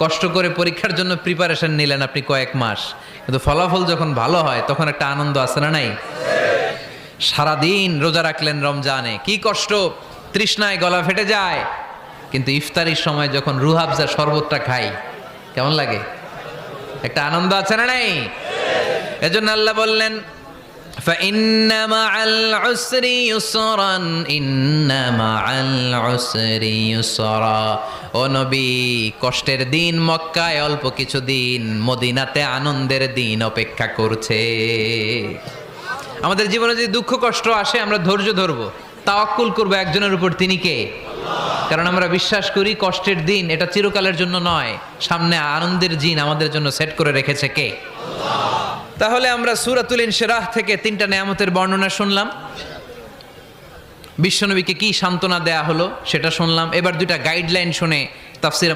কষ্ট করে পরীক্ষার জন্য প্রিপারেশন নিলেন আপনি কয়েক মাস, কিন্তু ফলাফল যখন ভালো হয় তখন একটা আনন্দ আছে না নাই? সারাদিন রোজা রাখলেন রমজানে, কি কষ্ট, তৃষ্ণায় গলা ফেটে যায়, কিন্তু ইফতারির সময় যখন রুহ আফজা শরবতটা খাই কেমন লাগে? একটা আনন্দ আছে না নাই? এজন্য আল্লাহ বললেন فإن مع العسر يسرا إن مع العسر يسرا ও নবী, কষ্টের দিন মক্কায় অল্প কিছু দিন, মদিনাতে আনন্দের দিন অপেক্ষা করছে। আমাদের জীবনে যদি দুঃখ কষ্ট আসে আমরা ধৈর্য ধরবো, তাওয়াক্কুল করবো একজনের উপর, তিনি কে? কারণ আমরা বিশ্বাস করি কষ্টের দিন এটা চিরকালের জন্য নয়, সামনে আনন্দের দিন আমাদের জন্য সেট করে রেখেছে কে? তাহলে আমরা সূরাতুল ইনশিরাহ থেকে 3টা নেয়ামতের বর্ণনা শুনলাম, বিশ্বনবীকে কি সান্ত্বনা দেয়া হলো সেটা শুনলাম। এবার 2টা গাইডলাইন শুনে তাফসীর